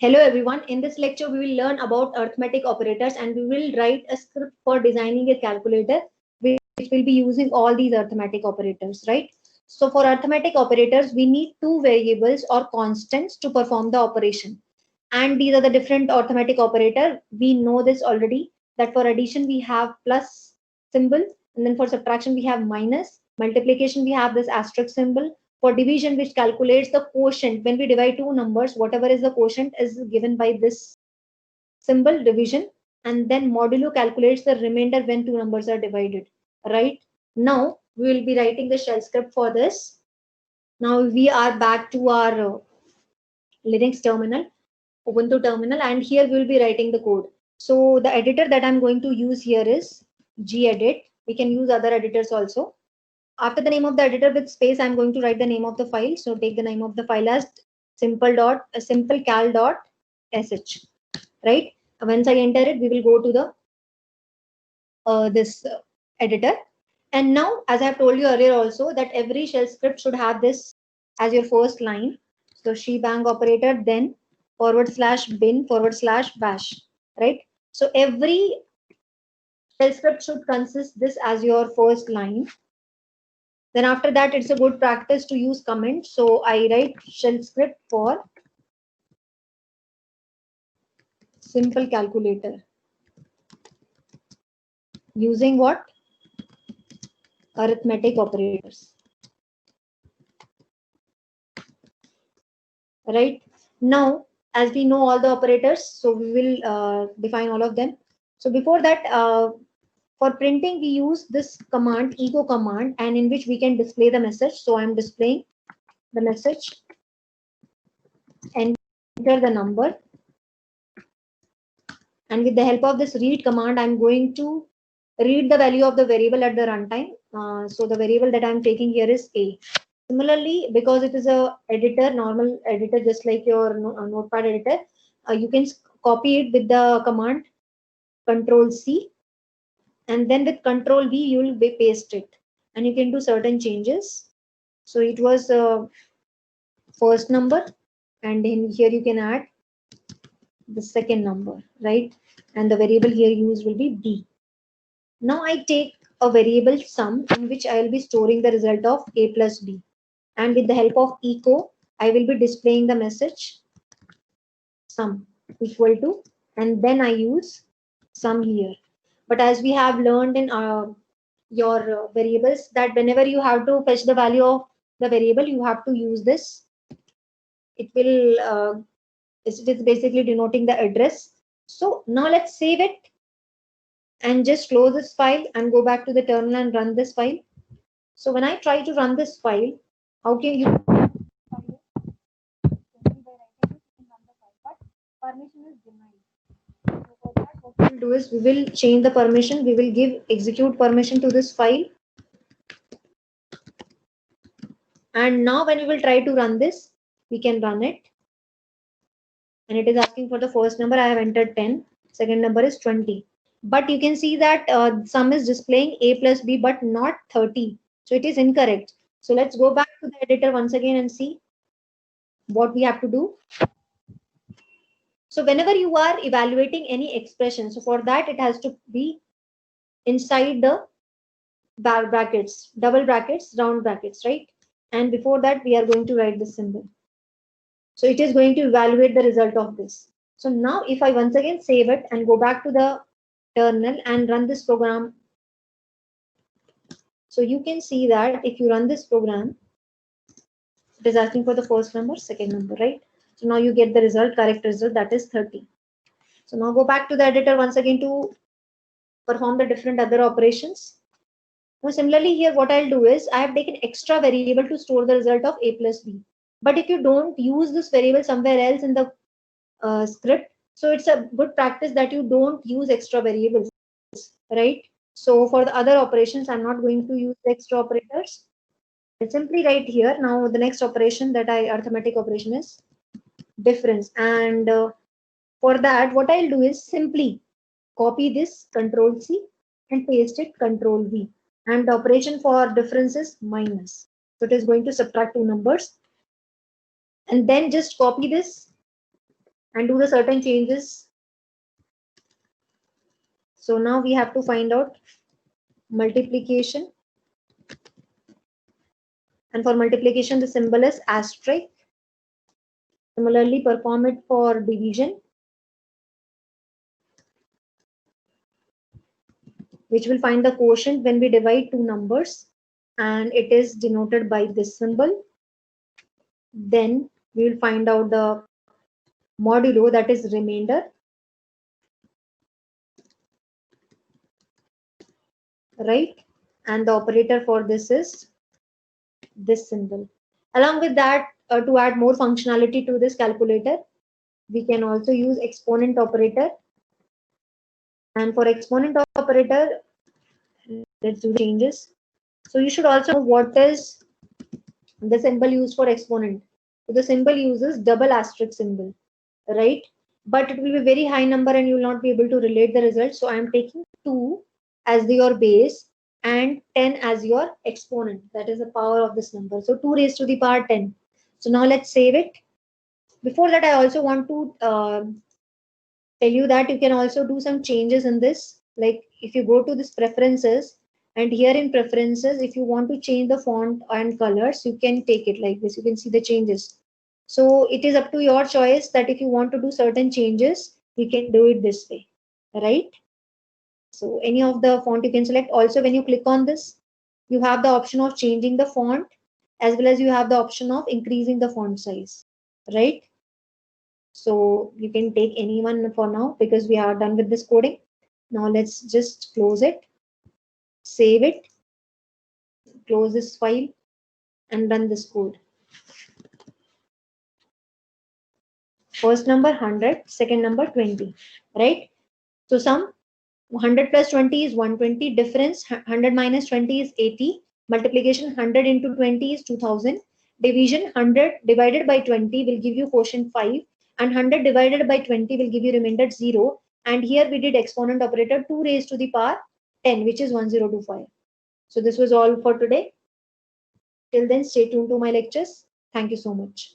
Hello everyone. In this lecture, we will learn about arithmetic operators and we will write a script for designing a calculator which will be using all these arithmetic operators, right? So for arithmetic operators, we need two variables or constants to perform the operation. And these are the different arithmetic operator. We know this already that for addition, we have plus symbol, and then for subtraction, we have minus. Multiplication, we have this asterisk symbol. For division, which calculates the quotient, when we divide two numbers, whatever is the quotient is given by this symbol division, and then modulo calculates the remainder when two numbers are divided. Right now we will be writing the shell script for this. Now we are back to our Linux terminal, Ubuntu terminal, and here we will be writing the code. So the editor that I'm going to use here is gedit. We can use other editors also. After the name of the editor with space, I'm going to write the name of the file. So take the name of the file as simplecal.sh. Right. Once I enter it, we will go to the this editor. And now, as I have told you earlier also, that every shell script should have this as your first line. So shebang operator, then /bin/bash. Right. So every shell script should consist this as your first line. Then after that, it's a good practice to use comment. So I write shell script for simple calculator using what? Arithmetic operators. Right now, as we know all the operators, so we will define all of them. So before that, for printing, we use this command, echo command, and in which we can display the message. So I'm displaying the message, enter the number, and with the help of this read command, I'm going to read the value of the variable at the runtime. So the variable that I'm taking here is a. Similarly, because it is a editor, normal editor, just like your notepad editor, you can copy it with the command Control C, and then with Control V, you will paste it, and you can do certain changes. So it was first number, and in here you can add the second number, right? And the variable here used will be B. Now I take a variable sum in which I will be storing the result of A plus B. And with the help of echo, I will be displaying the message sum equal to, and then I use sum here. But as we have learned in your variables, that whenever you have to fetch the value of the variable, you have to use this. It will it is basically denoting the address. So now let's save it and just close this file and go back to the terminal and run this file. So when I try to run this file, how can you permission is denied. So for that, what we will do is we will change the permission. We will give execute permission to this file. And now when we will try to run this, we can run it. And it is asking for the first number. I have entered 10. Second number is 20. But you can see that sum is displaying A plus B, but not 30. So it is incorrect. So let's go back to the editor once again and see what we have to do. So whenever you are evaluating any expression, so for that it has to be inside the brackets, double brackets, round brackets, right? And before that, we are going to write this symbol. So it is going to evaluate the result of this. So now if I once again save it and go back to the terminal and run this program, so you can see that if you run this program, it is asking for the first number, second number, right? So now you get the result, correct result, that is 30. So now go back to the editor once again to perform the different other operations. Now similarly here what I'll do is I have taken extra variable to store the result of A plus B. But if you don't use this variable somewhere else in the script, so it's a good practice that you don't use extra variables, right? So for the other operations, I'm not going to use the extra operators. I'll simply write here. Now the next operation that arithmetic operation is difference. And for that, what I'll do is simply copy this Control C and paste it Control V. And the operation for difference is minus. So it is going to subtract two numbers. And then just copy this and do the certain changes. So now we have to find out multiplication. And for multiplication, the symbol is asterisk. Similarly, perform it for division, which will find the quotient when we divide two numbers, and it is denoted by this symbol. Then we will find out the modulo, that is remainder, right? And the operator for this is this symbol. Along with that, to add more functionality to this calculator, we can also use exponent operator. And for exponent operator, let's do changes. So you should also know what is the symbol used for exponent. So the symbol uses double asterisk symbol, right? But it will be very high number and you will not be able to relate the result. So I am taking 2 as your base and 10 as your exponent. That is the power of this number. So 2 raised to the power 10. So now let's save it. Before that, I also want to tell you that you can also do some changes in this. Like if you go to this preferences, and here in preferences, if you want to change the font and colors, you can take it like this. You can see the changes. So it is up to your choice that if you want to do certain changes, you can do it this way, right? So any of the font you can select. Also, when you click on this, you have the option of changing the font, as well as you have the option of increasing the font size, right? So you can take any one for now because we are done with this coding. Now let's just close it, save it, close this file, and run this code. First number 100, second number 20, right? So sum 100 plus 20 is 120, difference 100 minus 20 is 80, multiplication 100 into 20 is 2000, division 100 divided by 20 will give you quotient 5, and 100 divided by 20 will give you remainder 0, and here we did exponent operator 2 raised to the power 10, which is 1025. So this was all for today. Till then, stay tuned to my lectures. Thank you so much.